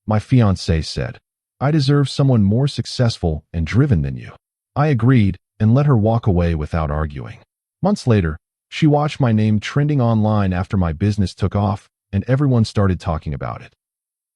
My fiancé said. I deserve someone more successful and driven than you. I agreed and let her walk away without arguing. Months later, she watched my name trending online after my business took off, and everyone started talking about it.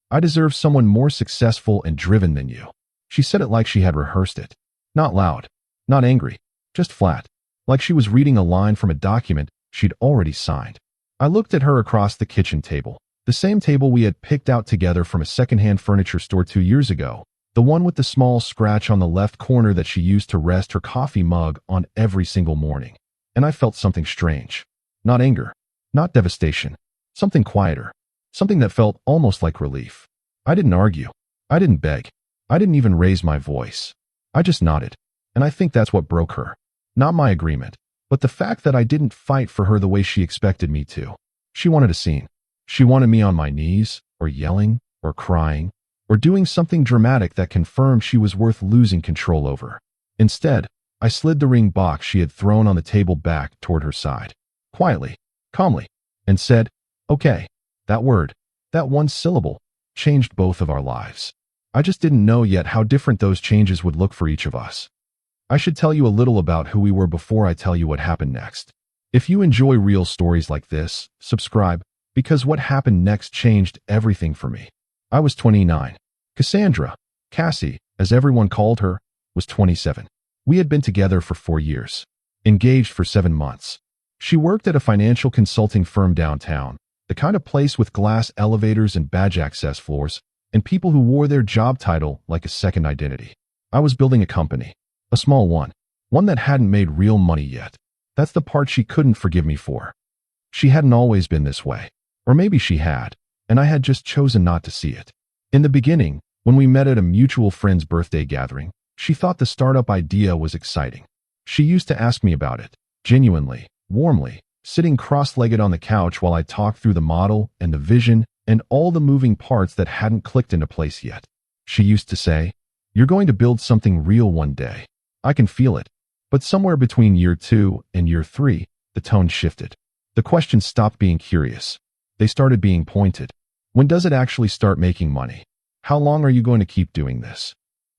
I deserve someone more successful and driven than you. She said it like she had rehearsed it. Not loud, not angry, just flat, like she was reading a line from a document she'd already signed. I looked at her across the kitchen table, the same table we had picked out together from a secondhand furniture store 2 years ago, the one with the small scratch on the left corner that she used to rest her coffee mug on every single morning. And I felt something strange. Not anger, not devastation, something quieter, something that felt almost like relief. I didn't argue. I didn't beg. I didn't even raise my voice. I just nodded. And I think that's what broke her. Not my agreement, but the fact that I didn't fight for her the way she expected me to. She wanted a scene. She wanted me on my knees, or yelling, or crying, or doing something dramatic that confirmed she was worth losing control over. Instead, I slid the ring box she had thrown on the table back toward her side, quietly, calmly, and said, "Okay." That word, that one syllable, changed both of our lives. I just didn't know yet how different those changes would look for each of us. I should tell you a little about who we were before I tell you what happened next. If you enjoy real stories like this, subscribe, because what happened next changed everything for me. I was 29. Cassandra, Cassie, as everyone called her, was 27. We had been together for 4 years, engaged for 7 months. She worked at a financial consulting firm downtown, the kind of place with glass elevators and badge access floors, and people who wore their job title like a second identity. I was building a company, a small one that hadn't made real money yet. That's the part she couldn't forgive me for. She hadn't always been this way. Or maybe she had, and I had just chosen not to see it. In the beginning, when we met at a mutual friend's birthday gathering, she thought the startup idea was exciting. She used to ask me about it, genuinely, warmly, sitting cross-legged on the couch while I talked through the model and the vision and all the moving parts that hadn't clicked into place yet. She used to say, "You're going to build something real one day. I can feel it." But somewhere between year 2 and year 3, the tone shifted. The questions stopped being curious. They started being pointed. When does it actually start making money? How long are you going to keep doing this?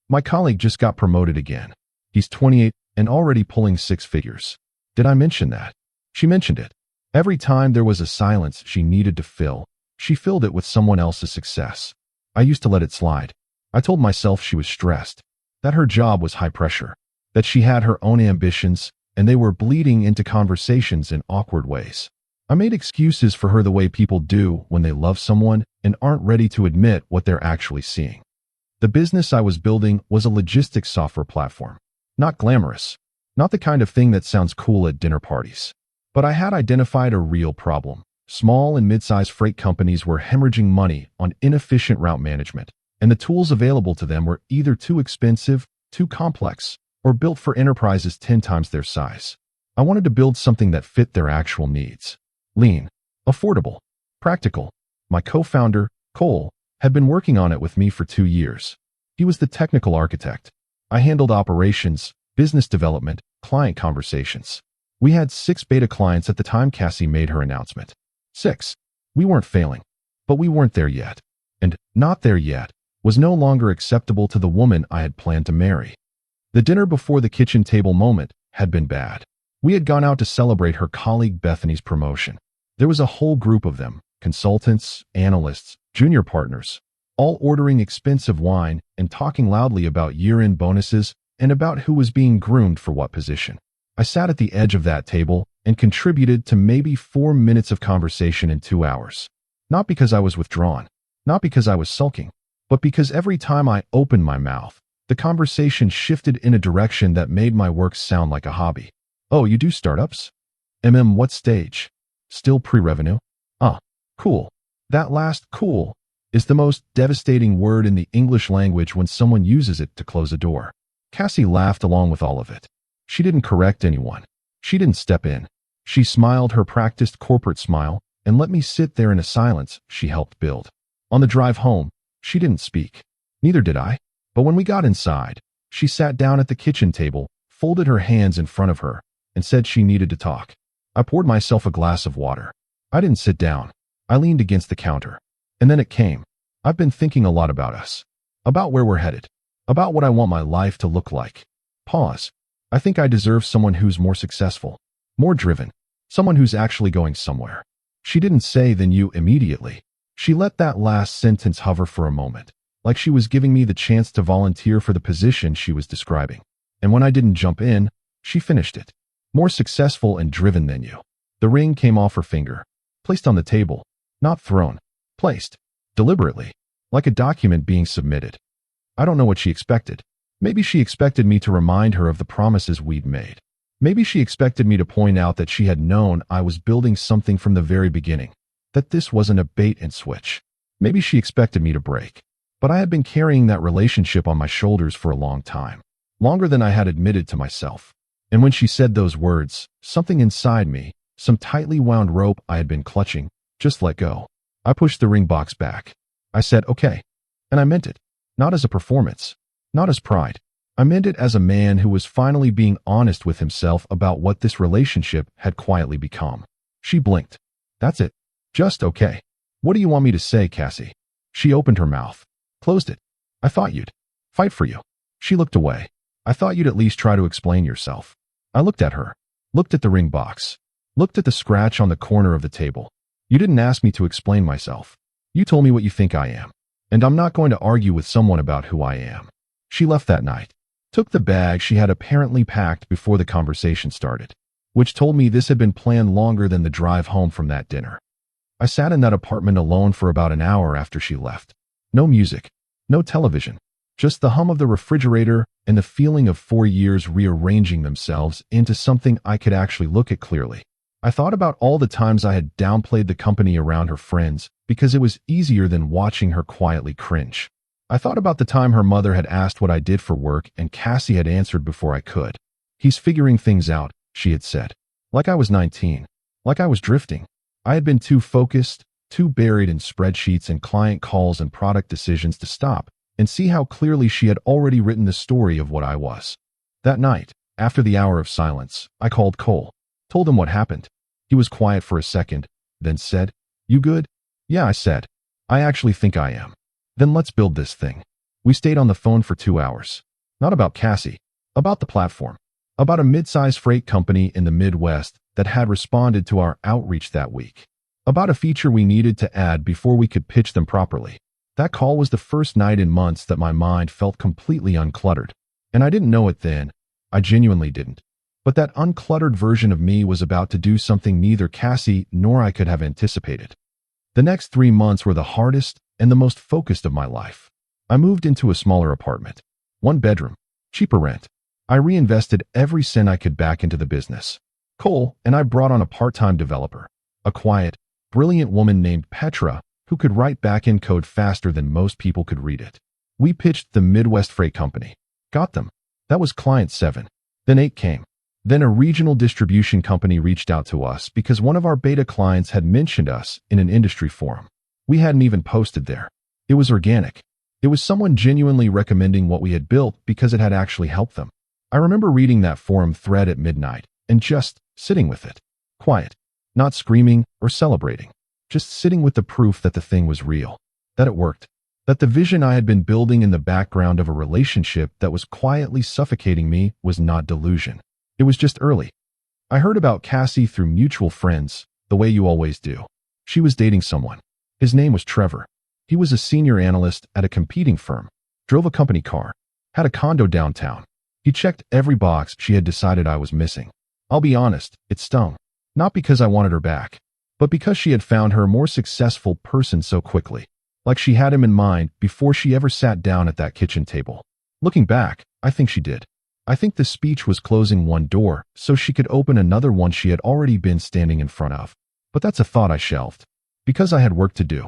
My colleague just got promoted again. He's 28 and already pulling 6 figures. Did I mention that? She mentioned it. Every time there was a silence she needed to fill, she filled it with someone else's success. I used to let it slide. I told myself she was stressed, that her job was high pressure, that she had her own ambitions, and they were bleeding into conversations in awkward ways. I made excuses for her the way people do when they love someone and aren't ready to admit what they're actually seeing. The business I was building was a logistics software platform. Not glamorous, not the kind of thing that sounds cool at dinner parties. But I had identified a real problem. Small and mid-sized freight companies were hemorrhaging money on inefficient route management, and the tools available to them were either too expensive, too complex, or built for enterprises 10 times their size. I wanted to build something that fit their actual needs. Lean, affordable, practical. My co-founder, Qley, had been working on it with me for 2 years. He was the technical architect. I handled operations, business development, client conversations. We had 6 beta clients at the time Cassie made her announcement. 6. We weren't failing, but we weren't there yet. And not there yet was no longer acceptable to the woman I had planned to marry. The dinner before the kitchen table moment had been bad. We had gone out to celebrate her colleague Bethany's promotion. There was a whole group of them, consultants, analysts, junior partners, all ordering expensive wine and talking loudly about year-end bonuses and about who was being groomed for what position. I sat at the edge of that table and contributed to maybe 4 minutes of conversation in 2 hours. Not because I was withdrawn, not because I was sulking, but because every time I opened my mouth, the conversation shifted in a direction that made my work sound like a hobby. "Oh, you do startups? What stage? Still pre-revenue? Cool." That last "cool" is the most devastating word in the English language when someone uses it to close a door. Cassie laughed along with all of it. She didn't correct anyone. She didn't step in. She smiled her practiced corporate smile and let me sit there in a silence she helped build. On the drive home, she didn't speak. Neither did I. But when we got inside, she sat down at the kitchen table, folded her hands in front of her, and said she needed to talk. I poured myself a glass of water. I didn't sit down. I leaned against the counter. And then it came. I've been thinking a lot about us. About where we're headed. About what I want my life to look like. Pause. I think I deserve someone who's more successful. More driven. Someone who's actually going somewhere. She didn't say "than you" immediately. She let that last sentence hover for a moment, like she was giving me the chance to volunteer for the position she was describing. And when I didn't jump in, she finished it. More successful and driven than you. The ring came off her finger. Placed on the table. Not thrown. Placed. Deliberately. Like a document being submitted. I don't know what she expected. Maybe she expected me to remind her of the promises we'd made. Maybe she expected me to point out that she had known I was building something from the very beginning. That this wasn't a bait and switch. Maybe she expected me to break. But I had been carrying that relationship on my shoulders for a long time. Longer than I had admitted to myself. And when she said those words, something inside me, some tightly wound rope I had been clutching, just let go. I pushed the ring box back. I said, "Okay." And I meant it. Not as a performance. Not as pride. I meant it as a man who was finally being honest with himself about what this relationship had quietly become. She blinked. "That's it. Just okay. What do you want me to say, Cassie?" She opened her mouth. Closed it. "I thought you'd fight for you." She looked away. "I thought you'd at least try to explain yourself." I looked at her. Looked at the ring box. Looked at the scratch on the corner of the table. "You didn't ask me to explain myself. You told me what you think I am. And I'm not going to argue with someone about who I am." She left that night. Took the bag she had apparently packed before the conversation started, which told me this had been planned longer than the drive home from that dinner. I sat in that apartment alone for about an hour after she left. No music. No television. Just the hum of the refrigerator and the feeling of 4 years rearranging themselves into something I could actually look at clearly. I thought about all the times I had downplayed the company around her friends because it was easier than watching her quietly cringe. I thought about the time her mother had asked what I did for work and Cassie had answered before I could. "He's figuring things out," she had said. Like I was 19. Like I was drifting. I had been too focused, too buried in spreadsheets and client calls and product decisions to stop and see how clearly she had already written the story of what I was. That night, after the hour of silence, I called Cole. Told him what happened. He was quiet for a second, then said, "You good?" "Yeah," I said. "I actually think I am." "Then let's build this thing." We stayed on the phone for 2 hours. Not about Cassie. About the platform. About a mid-size freight company in the Midwest that had responded to our outreach that week. About a feature we needed to add before we could pitch them properly. That call was the first night in months that my mind felt completely uncluttered. And I didn't know it then. I genuinely didn't. But that uncluttered version of me was about to do something neither Cassie nor I could have anticipated. The next 3 months were the hardest and the most focused of my life. I moved into a smaller apartment. 1 bedroom. Cheaper rent. I reinvested every cent I could back into the business. Cole and I brought on a part-time developer. A quiet, brilliant woman named Petra who could write back-end code faster than most people could read it. We pitched the Midwest Freight Company. Got them. That was client 7. Then 8 came. Then a regional distribution company reached out to us because one of our beta clients had mentioned us in an industry forum. We hadn't even posted there. It was organic. It was someone genuinely recommending what we had built because it had actually helped them. I remember reading that forum thread at midnight and just sitting with it. Quiet. Not screaming or celebrating. Just sitting with the proof that the thing was real. That it worked. That the vision I had been building in the background of a relationship that was quietly suffocating me was not delusion. It was just early. I heard about Cassie through mutual friends, the way you always do. She was dating someone. His name was Trevor. He was a senior analyst at a competing firm, drove a company car, had a condo downtown. He checked every box she had decided I was missing. I'll be honest, it stung. Not because I wanted her back, but because she had found her a more successful person so quickly. Like she had him in mind before she ever sat down at that kitchen table. Looking back, I think she did. I think the speech was closing one door so she could open another one she had already been standing in front of. But that's a thought I shelved. Because I had work to do.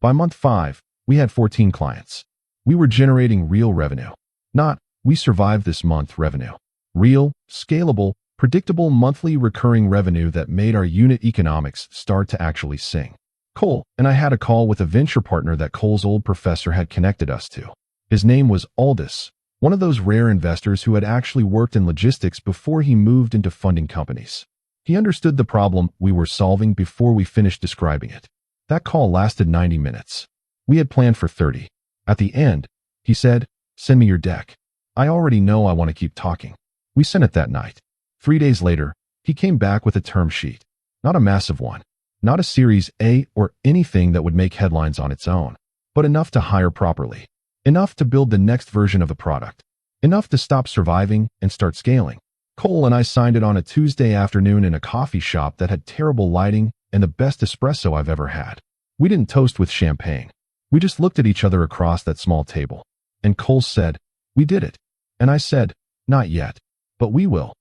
By month 5, we had 14 clients. We were generating real revenue. Not, we survived this month revenue. Real, scalable, predictable monthly recurring revenue that made our unit economics start to actually sing. Cole and I had a call with a venture partner that Cole's old professor had connected us to. His name was Aldous, one of those rare investors who had actually worked in logistics before he moved into funding companies. He understood the problem we were solving before we finished describing it. That call lasted 90 minutes. We had planned for 30. At the end, he said, "Send me your deck. I already know I want to keep talking." We sent it that night. 3 days later, he came back with a term sheet. Not a massive one. Not a Series A or anything that would make headlines on its own, but enough to hire properly. Enough to build the next version of the product. Enough to stop surviving and start scaling. Cole and I signed it on a Tuesday afternoon in a coffee shop that had terrible lighting and the best espresso I've ever had. We didn't toast with champagne. We just looked at each other across that small table. And Cole said, "We did it." And I said, "Not yet, but we will."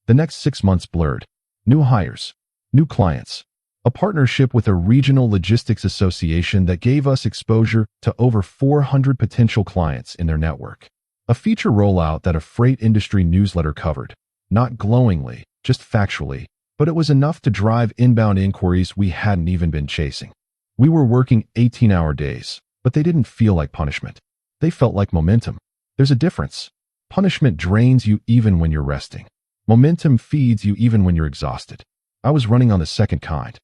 The next 6 months blurred. New hires. New clients. A partnership with a regional logistics association that gave us exposure to over 400 potential clients in their network. A feature rollout that a freight industry newsletter covered. Not glowingly, just factually, but it was enough to drive inbound inquiries we hadn't even been chasing. We were working 18-hour days, but they didn't feel like punishment. They felt like momentum. There's a difference. Punishment drains you even when you're resting. Momentum feeds you even when you're exhausted. I was running on the second kind.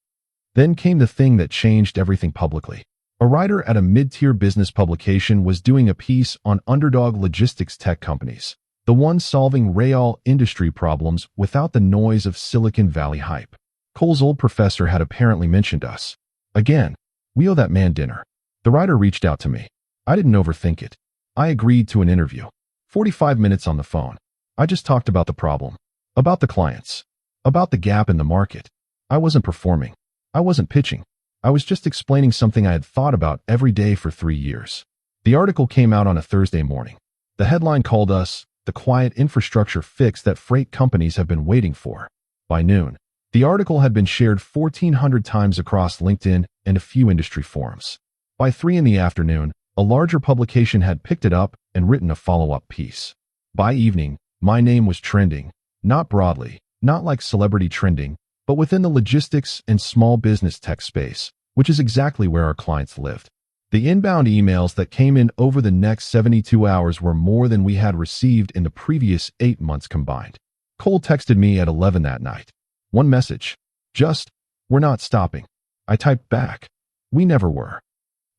Then came the thing that changed everything publicly. A writer at a mid-tier business publication was doing a piece on underdog logistics tech companies, the ones solving real industry problems without the noise of Silicon Valley hype. Cole's old professor had apparently mentioned us. Again, we owe that man dinner. The writer reached out to me. I didn't overthink it. I agreed to an interview. 45 minutes on the phone. I just talked about the problem, about the clients, about the gap in the market. I wasn't performing. I wasn't pitching. I was just explaining something I had thought about every day for 3 years. The article came out on a Thursday morning. The headline called us, "The Quiet Infrastructure Fix That Freight Companies Have Been Waiting For." By noon, the article had been shared 1,400 times across LinkedIn and a few industry forums. By 3 in the afternoon, a larger publication had picked it up and written a follow-up piece. By evening, my name was trending, not broadly, not like celebrity trending, but within the logistics and small business tech space, which is exactly where our clients lived. The inbound emails that came in over the next 72 hours were more than we had received in the previous 8 months combined. Cole texted me at 11 that night. One message. Just, "We're not stopping." I typed back, "We never were."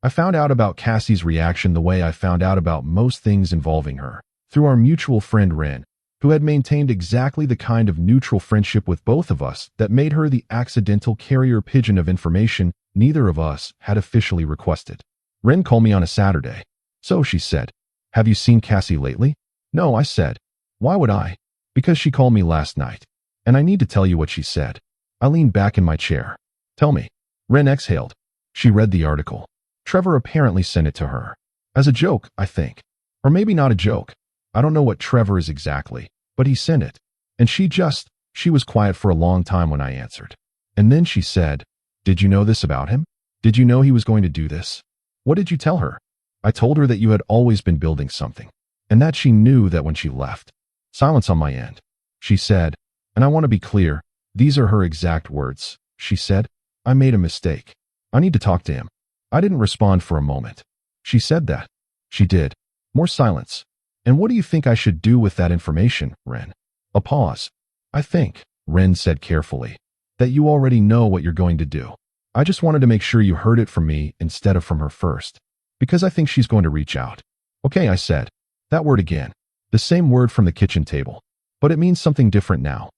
I found out about Cassie's reaction the way I found out about most things involving her, through our mutual friend Ren, who had maintained exactly the kind of neutral friendship with both of us that made her the accidental carrier pigeon of information neither of us had officially requested. Ren called me on a Saturday. "So," she said, "have you seen Cassie lately?" "No," I said. "Why would I?" "Because she called me last night. And I need to tell you what she said." I leaned back in my chair. "Tell me." Ren exhaled. She read the article. Trevor apparently sent it to her. As a joke, I think. Or maybe not a joke. I don't know what Trevor is exactly, but he sent it. And she was quiet for a long time when I answered. And then she said, "Did you know this about him? Did you know he was going to do this?" "What did you tell her?" "I told her that you had always been building something, and that she knew that when she left." Silence on my end. She said, and I want to be clear, these are her exact words. She said, "I made a mistake. I need to talk to him." I didn't respond for a moment. She said that. She did. More silence. "And what do you think I should do with that information, Ren?" A pause. "I think," Ren said carefully, "that you already know what you're going to do. I just wanted to make sure you heard it from me instead of from her first, because I think she's going to reach out." "Okay," I said. That word again. The same word from the kitchen table, but it means something different now.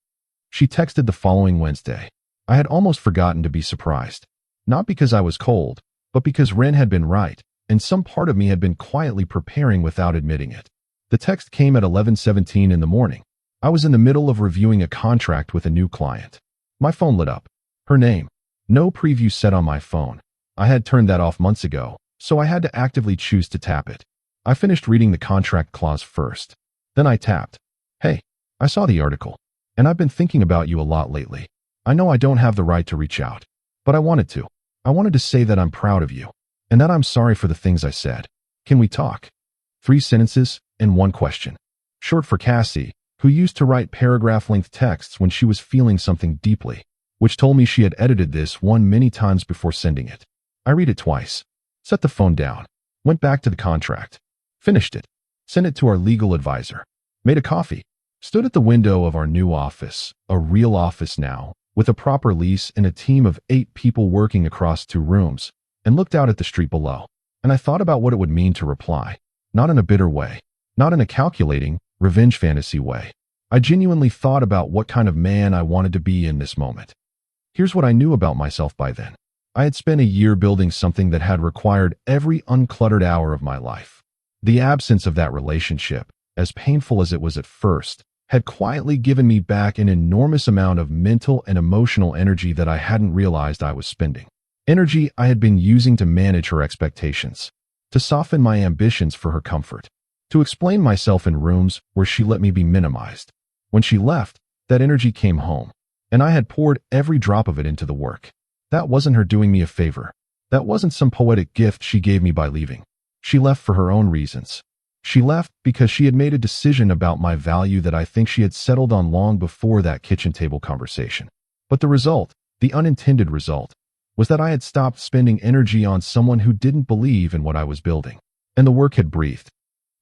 She texted the following Wednesday. I had almost forgotten to be surprised. Not because I was cold, but because Ren had been right, and some part of me had been quietly preparing without admitting it. The text came at 11:17 in the morning. I was in the middle of reviewing a contract with a new client. My phone lit up. Her name. No preview set on my phone. I had turned that off months ago, so I had to actively choose to tap it. I finished reading the contract clause first. Then I tapped. "Hey, I saw the article, and I've been thinking about you a lot lately. I know I don't have the right to reach out, but I wanted to. I wanted to say that I'm proud of you, and that I'm sorry for the things I said. Can we talk?" 3 sentences and 1 question. Short for Cassie, who used to write paragraph-length texts when she was feeling something deeply, which told me she had edited this one many times before sending it. I read it twice. Set the phone down. Went back to the contract. Finished it. Sent it to our legal advisor. Made a coffee. Stood at the window of our new office, a real office now, with a proper lease and a team of 8 people working across 2 rooms, and looked out at the street below. and I thought about what it would mean to reply. Not in a bitter way, not in a calculating, revenge fantasy way. I genuinely thought about what kind of man I wanted to be in this moment. Here's what I knew about myself by then. I had spent a year building something that had required every uncluttered hour of my life. The absence of that relationship, as painful as it was at first, had quietly given me back an enormous amount of mental and emotional energy that I hadn't realized I was spending. Energy I had been using to manage her expectations, to soften my ambitions for her comfort, to explain myself in rooms where she let me be minimized. When she left, that energy came home, and I had poured every drop of it into the work. That wasn't her doing me a favor. That wasn't some poetic gift she gave me by leaving. She left for her own reasons. She left because she had made a decision about my value that I think she had settled on long before that kitchen table conversation. But the result, the unintended result, was that I had stopped spending energy on someone who didn't believe in what I was building, and the work had breathed.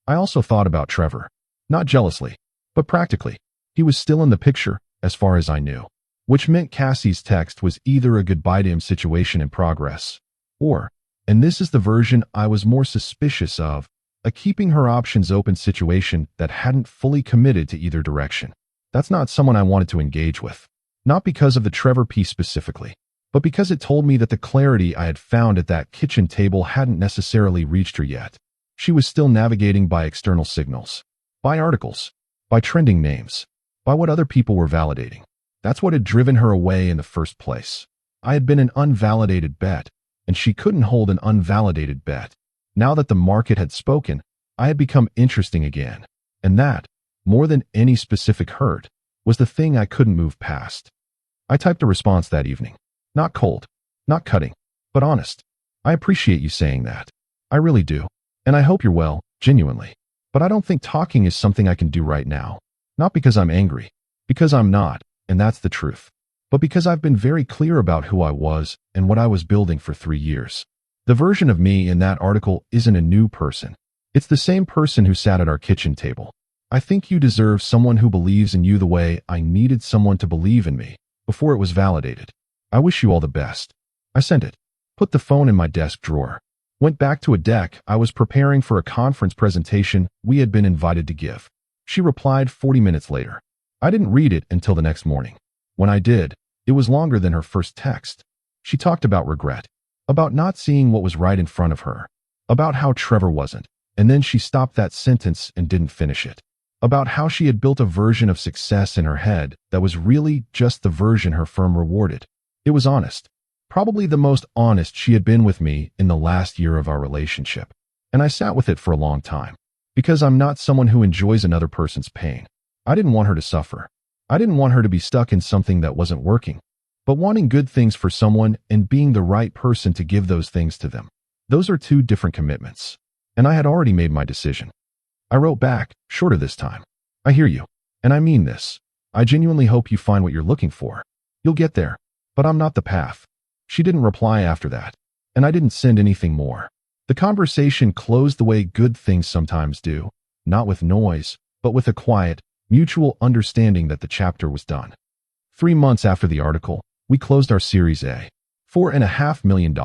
I also thought about Trevor, not jealously, but practically. He was still in the picture, as far as I knew, which meant Cassie's text was either a goodbye to him situation in progress, or, and this is the version I was more suspicious of, a keeping her options open situation that hadn't fully committed to either direction. That's not someone I wanted to engage with. Not because of the Trevor piece specifically, but because it told me that the clarity I had found at that kitchen table hadn't necessarily reached her yet. She was still navigating by external signals, by articles, by trending names, by what other people were validating. That's what had driven her away in the first place. I had been an unvalidated bet, and she couldn't hold an unvalidated bet. Now that the market had spoken, I had become interesting again, and that, more than any specific hurt, was the thing I couldn't move past. I typed a response that evening. Not cold, not cutting, but honest. I appreciate you saying that. I really do. And I hope you're well, genuinely. But I don't think talking is something I can do right now. Not because I'm angry, because I'm not, and that's the truth. But because I've been very clear about who I was and what I was building for 3 years. The version of me in that article isn't a new person. It's the same person who sat at our kitchen table. I think you deserve someone who believes in you the way I needed someone to believe in me before it was validated. I wish you all the best. I sent it. Put the phone in my desk drawer. Went back to a deck I was preparing for a conference presentation we had been invited to give. She replied 40 minutes later. I didn't read it until the next morning. When I did, it was longer than her first text. She talked about regret, about not seeing what was right in front of her, about how Trevor wasn't, and then she stopped that sentence and didn't finish it, about how she had built a version of success in her head that was really just the version her firm rewarded. It was honest, probably the most honest she had been with me in the last year of our relationship, and I sat with it for a long time, because I'm not someone who enjoys another person's pain. I didn't want her to suffer. I didn't want her to be stuck in something that wasn't working. But wanting good things for someone and being the right person to give those things to them, those are two different commitments. And I had already made my decision. I wrote back, shorter this time. I hear you. And I mean this. I genuinely hope you find what you're looking for. You'll get there. But I'm not the path. She didn't reply after that. And I didn't send anything more. The conversation closed the way good things sometimes do, not with noise, but with a quiet, mutual understanding that the chapter was done. 3 months after the article, we closed our Series A, $4.5 million,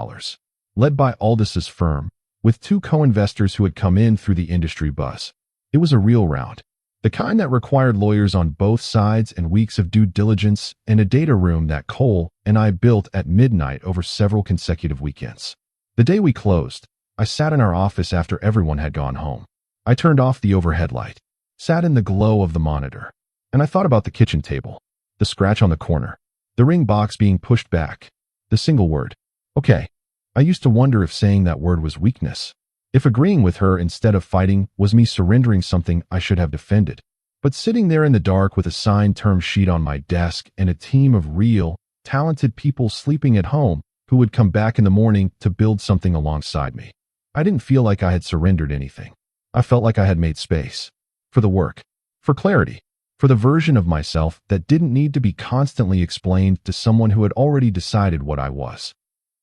led by Aldis's firm, with 2 co-investors who had come in through the industry buzz. It was a real round, the kind that required lawyers on both sides and weeks of due diligence and a data room that Qley and I built at midnight over several consecutive weekends. The day we closed, I sat in our office after everyone had gone home. I turned off the overhead light, sat in the glow of the monitor, and I thought about the kitchen table, the scratch on the corner, the ring box being pushed back, the single word, okay. I used to wonder if saying that word was weakness, if agreeing with her instead of fighting was me surrendering something I should have defended. But sitting there in the dark with a signed term sheet on my desk and a team of real, talented people sleeping at home who would come back in the morning to build something alongside me, I didn't feel like I had surrendered anything. I felt like I had made space for the work, for clarity, for the version of myself that didn't need to be constantly explained to someone who had already decided what I was.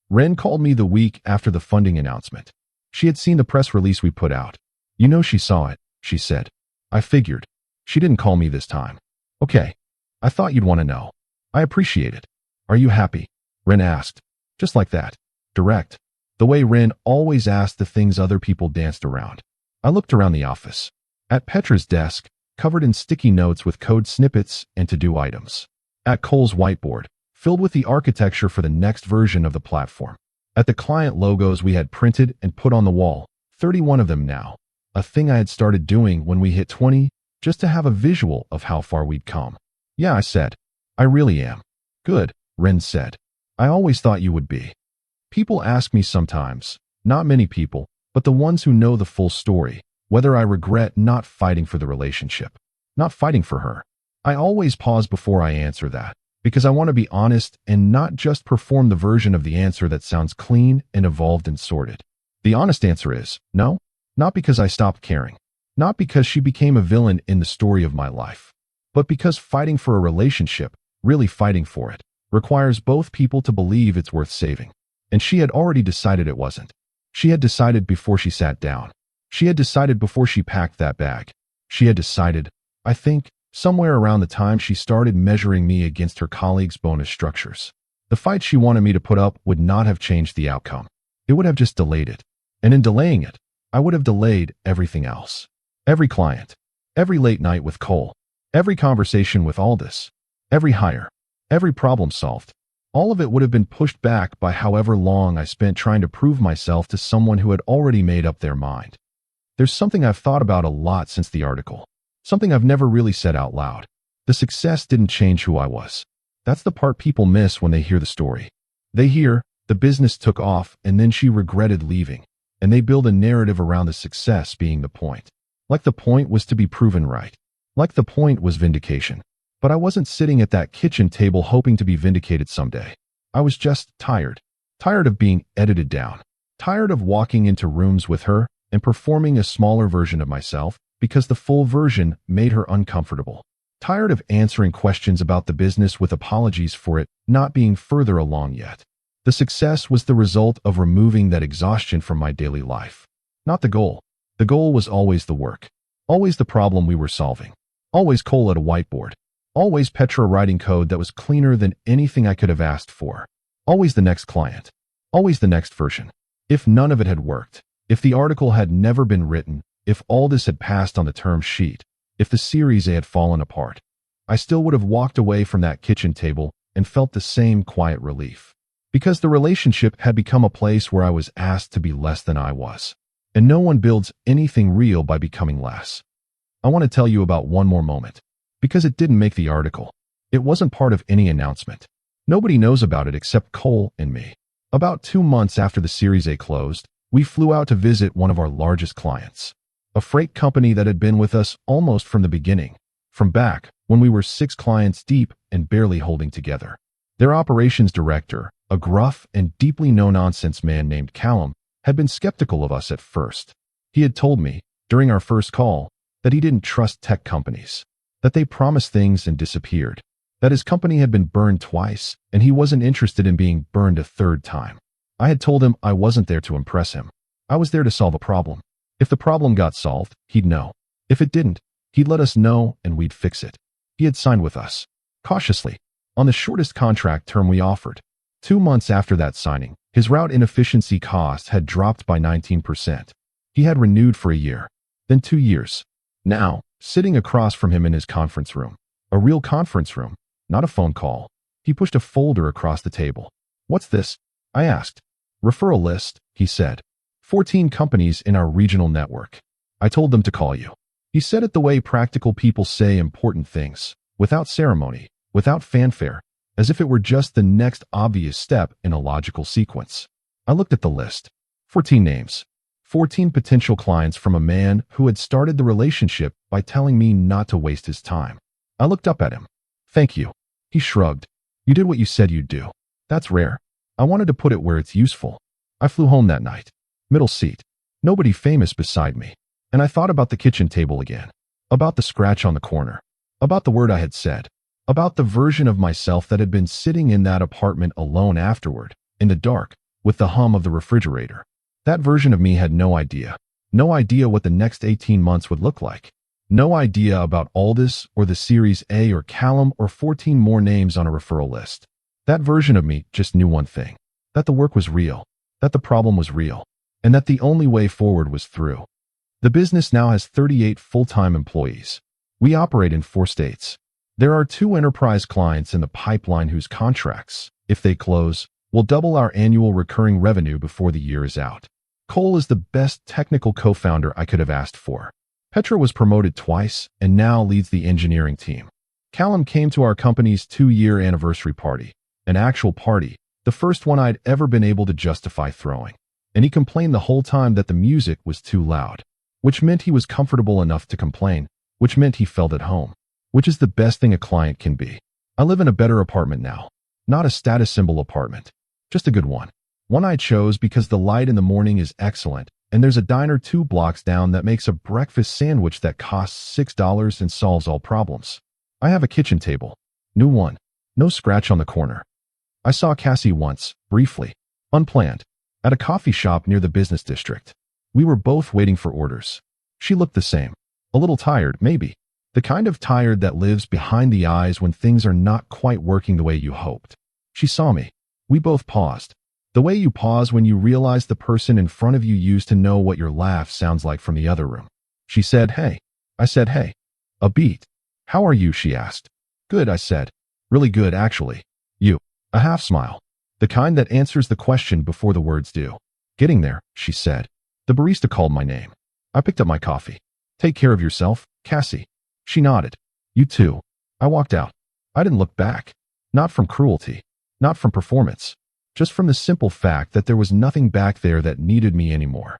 Ren called me the week after the funding announcement. She had seen the press release we put out. You know she saw it, she said. I figured. She didn't call me this time. Okay. I thought you'd want to know. I appreciate it. Are you happy? Ren asked. Just like that. Direct. The way Rin always asked the things other people danced around. I looked around the office. At Petra's desk, covered in sticky notes with code snippets and to-do items. At Cole's whiteboard, filled with the architecture for the next version of the platform. At the client logos we had printed and put on the wall, 31 of them now. A thing I had started doing when we hit 20, just to have a visual of how far we'd come. Yeah, I said. I really am. Good, Rin said. I always thought you would be. People ask me sometimes, not many people, but the ones who know the full story, whether I regret not fighting for the relationship. Not fighting for her. I always pause before I answer that, because I want to be honest and not just perform the version of the answer that sounds clean and evolved and sorted. The honest answer is, no, not because I stopped caring. Not because she became a villain in the story of my life. But because fighting for a relationship, really fighting for it, requires both people to believe it's worth saving. And she had already decided it wasn't. She had decided before she sat down. She had decided before she packed that bag. She had decided, I think, somewhere around the time she started measuring me against her colleagues' bonus structures. The fight she wanted me to put up would not have changed the outcome. It would have just delayed it. And in delaying it, I would have delayed everything else. Every client. Every late night with Cole. Every conversation with Aldous. Every hire. Every problem solved. All of it would have been pushed back by however long I spent trying to prove myself to someone who had already made up their mind. There's something I've thought about a lot since the article. Something I've never really said out loud. The success didn't change who I was. That's the part people miss when they hear the story. They hear, the business took off and then she regretted leaving. And they build a narrative around the success being the point. Like the point was to be proven right. Like the point was vindication. But I wasn't sitting at that kitchen table hoping to be vindicated someday. I was just tired. Tired of being edited down. Tired of walking into rooms with her and performing a smaller version of myself because the full version made her uncomfortable. Tired of answering questions about the business with apologies for it not being further along yet. The success was the result of removing that exhaustion from my daily life. Not the goal. The goal was always the work. Always the problem we were solving. Always Cole at a whiteboard. Always Petra writing code that was cleaner than anything I could have asked for. Always the next client. Always the next version. If none of it had worked, if the article had never been written, if all this had passed on the term sheet, if the series A had fallen apart, I still would have walked away from that kitchen table and felt the same quiet relief. Because the relationship had become a place where I was asked to be less than I was. And no one builds anything real by becoming less. I want to tell you about one more moment. Because it didn't make the article. It wasn't part of any announcement. Nobody knows about it except Cole and me. About 2 months after the Series A closed, we flew out to visit one of our largest clients. A freight company that had been with us almost from the beginning. From back, when we were 6 clients deep and barely holding together. Their operations director, a gruff and deeply no-nonsense man named Callum, had been skeptical of us at first. He had told me, during our first call, that he didn't trust tech companies. That they promised things and disappeared. That his company had been burned twice, and he wasn't interested in being burned a 3rd time. I had told him I wasn't there to impress him. I was there to solve a problem. If the problem got solved, he'd know. If it didn't, he'd let us know and we'd fix it. He had signed with us. Cautiously. On the shortest contract term we offered. 2 months after that signing, his route inefficiency cost had dropped by 19%. He had renewed for a year. Then 2 years. Now, sitting across from him in his conference room. A real conference room, not a phone call. He pushed a folder across the table. What's this? I asked. Referral list, he said. 14 companies in our regional network. I told them to call you. He said it the way practical people say important things, without ceremony, without fanfare, as if it were just the next obvious step in a logical sequence. I looked at the list. 14 names. 14 potential clients from a man who had started the relationship by telling me not to waste his time. I looked up at him. Thank you. He shrugged. You did what you said you'd do. That's rare. I wanted to put it where it's useful. I flew home that night. Middle seat. Nobody famous beside me. And I thought about the kitchen table again. About the scratch on the corner. About the word I had said. About the version of myself that had been sitting in that apartment alone afterward, in the dark, with the hum of the refrigerator. That version of me had no idea. No idea what the next 18 months would look like. No idea about Aldous or the Series A or Callum or 14 more names on a referral list. That version of me just knew one thing. That the work was real. that the problem was real, and that the only way forward was through. The business now has 38 full-time employees. We operate in 4 states. There are 2 enterprise clients in the pipeline whose contracts, if they close, will double our annual recurring revenue before the year is out. Qley is the best technical co-founder I could have asked for. Petra was promoted twice and now leads the engineering team. Callum came to our company's 2-year anniversary party, an actual party, the first one I'd ever been able to justify throwing. And he complained the whole time that the music was too loud, which meant he was comfortable enough to complain, which meant he felt at home, which is the best thing a client can be. I live in a better apartment now, not a status symbol apartment, just a good one. One I chose because the light in the morning is excellent, and there's a diner 2 blocks down that makes a breakfast sandwich that costs $6 and solves all problems. I have a kitchen table, new one, no scratch on the corner. I saw Cassie once, briefly, unplanned, at a coffee shop near the business district. We were both waiting for orders. She looked the same, a little tired, maybe, the kind of tired that lives behind the eyes when things are not quite working the way you hoped. She saw me. We both paused. The way you pause when you realize the person in front of you used to know what your laugh sounds like from the other room. She said, "Hey." I said, "Hey." A beat. "How are you?" she asked. "Good," I said. "Really good, actually." "You." A half smile. The kind that answers the question before the words do. "Getting there," she said. The barista called my name. I picked up my coffee. "Take care of yourself, Cassie." She nodded. "You too." I walked out. I didn't look back. Not from cruelty. Not from performance. Just from the simple fact that there was nothing back there that needed me anymore.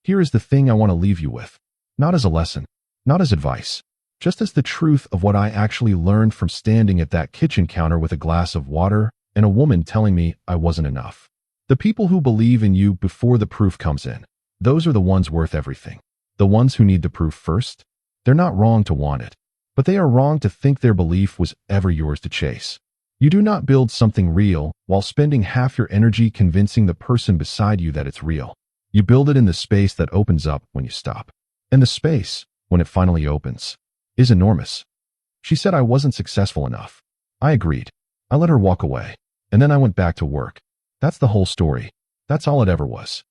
Here is the thing I want to leave you with. Not as a lesson. Not as advice. Just as the truth of what I actually learned from standing at that kitchen counter with a glass of water and a woman telling me I wasn't enough. The people who believe in you before the proof comes in, those are the ones worth everything. The ones who need the proof first, they're not wrong to want it, but they are wrong to think their belief was ever yours to chase. You do not build something real while spending half your energy convincing the person beside you that it's real. You build it in the space that opens up when you stop. And the space, when it finally opens, is enormous. She said I wasn't successful enough. I agreed. I let her walk away, and then I went back to work. That's the whole story. That's all it ever was.